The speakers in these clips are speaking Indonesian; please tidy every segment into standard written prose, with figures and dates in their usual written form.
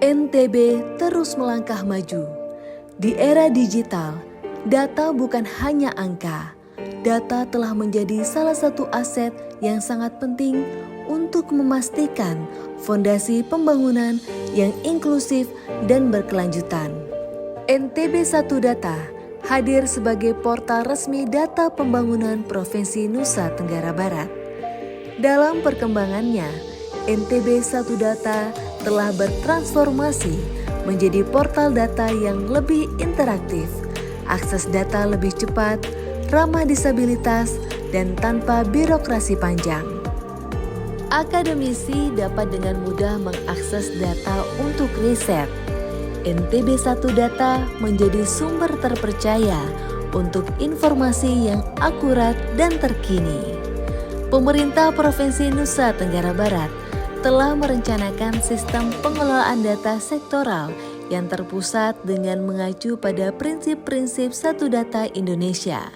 NTB terus melangkah maju. Di era digital, data bukan hanya angka. Data telah menjadi salah satu aset yang sangat penting untuk memastikan fondasi pembangunan yang inklusif dan berkelanjutan. NTB 1 Data hadir sebagai portal resmi data pembangunan Provinsi Nusa Tenggara Barat. Dalam perkembangannya, NTB 1 Data telah bertransformasi menjadi portal data yang lebih interaktif, akses data lebih cepat, ramah disabilitas, dan tanpa birokrasi panjang. Akademisi dapat dengan mudah mengakses data untuk riset. NTB 1 Data menjadi sumber terpercaya untuk informasi yang akurat dan terkini. Pemerintah Provinsi Nusa Tenggara Barat telah merencanakan sistem pengelolaan data sektoral yang terpusat dengan mengacu pada prinsip-prinsip Satu Data Indonesia.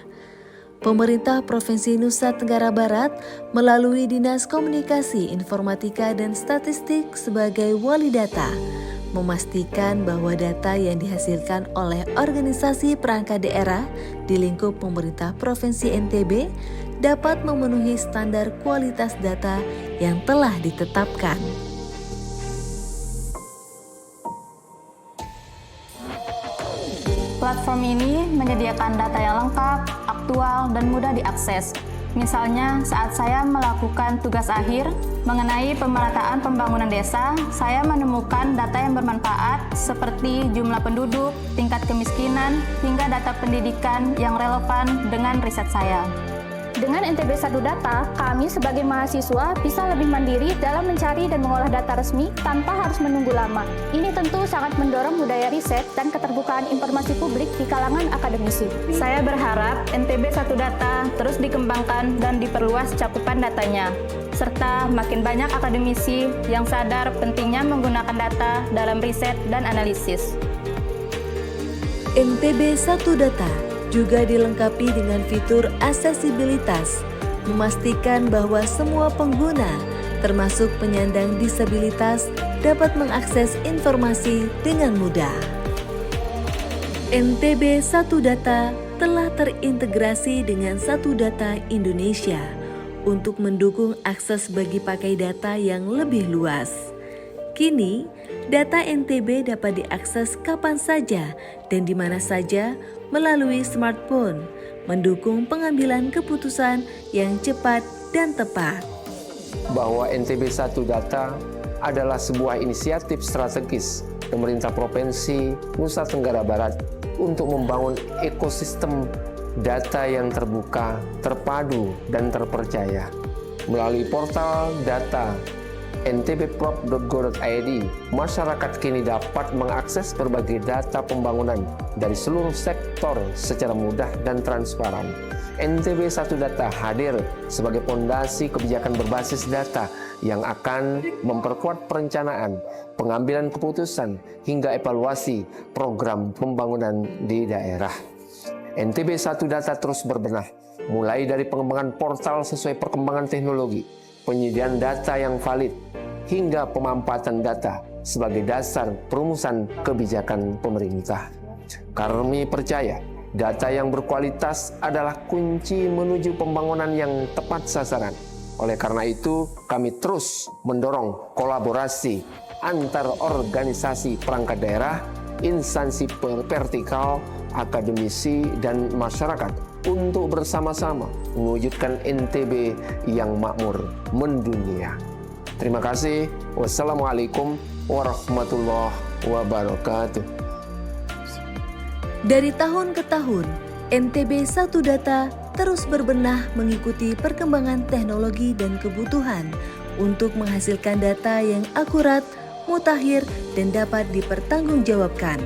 Pemerintah Provinsi Nusa Tenggara Barat melalui Dinas Komunikasi Informatika dan Statistik sebagai wali data, memastikan bahwa data yang dihasilkan oleh organisasi perangkat daerah di lingkup pemerintah Provinsi NTB dapat memenuhi standar kualitas data yang telah ditetapkan. Platform ini menyediakan data yang lengkap, aktual, dan mudah diakses. Misalnya, saat saya melakukan tugas akhir mengenai pemerataan pembangunan desa, saya menemukan data yang bermanfaat seperti jumlah penduduk, tingkat kemiskinan, hingga data pendidikan yang relevan dengan riset saya. Dengan NTB 1 Data, kami sebagai mahasiswa bisa lebih mandiri dalam mencari dan mengolah data resmi tanpa harus menunggu lama. Ini tentu sangat mendorong budaya riset dan keterbukaan informasi publik di kalangan akademisi. Saya berharap NTB 1 Data terus dikembangkan dan diperluas cakupan datanya, serta makin banyak akademisi yang sadar pentingnya menggunakan data dalam riset dan analisis. NTB 1 Data juga dilengkapi dengan fitur aksesibilitas, memastikan bahwa semua pengguna, termasuk penyandang disabilitas, dapat mengakses informasi dengan mudah. NTB 1 Data telah terintegrasi dengan Satu Data Indonesia untuk mendukung akses bagi pakai data yang lebih luas. Kini, data NTB dapat diakses kapan saja dan di mana saja melalui smartphone, mendukung pengambilan keputusan yang cepat dan tepat. Bahwa NTB 1 Data adalah sebuah inisiatif strategis pemerintah Provinsi Nusa Tenggara Barat untuk membangun ekosistem data yang terbuka, terpadu, dan terpercaya. Melalui portal data ntbprop.go.id, masyarakat kini dapat mengakses berbagai data pembangunan dari seluruh sektor secara mudah dan transparan. NTB 1 Data hadir sebagai fondasi kebijakan berbasis data yang akan memperkuat perencanaan, pengambilan keputusan, hingga evaluasi program pembangunan di daerah. NTB 1 Data terus berbenah, mulai dari pengembangan portal sesuai perkembangan teknologi, penyediaan data yang valid, hingga pemanfaatan data sebagai dasar perumusan kebijakan pemerintah. Kami percaya data yang berkualitas adalah kunci menuju pembangunan yang tepat sasaran. Oleh karena itu, kami terus mendorong kolaborasi antar organisasi perangkat daerah, instansi vertikal, akademisi, dan masyarakat untuk bersama-sama mewujudkan NTB yang makmur mendunia. Terima kasih. Wassalamualaikum warahmatullahi wabarakatuh. Dari tahun ke tahun, NTB 1 Data terus berbenah mengikuti perkembangan teknologi dan kebutuhan untuk menghasilkan data yang akurat, mutakhir, dan dapat dipertanggungjawabkan.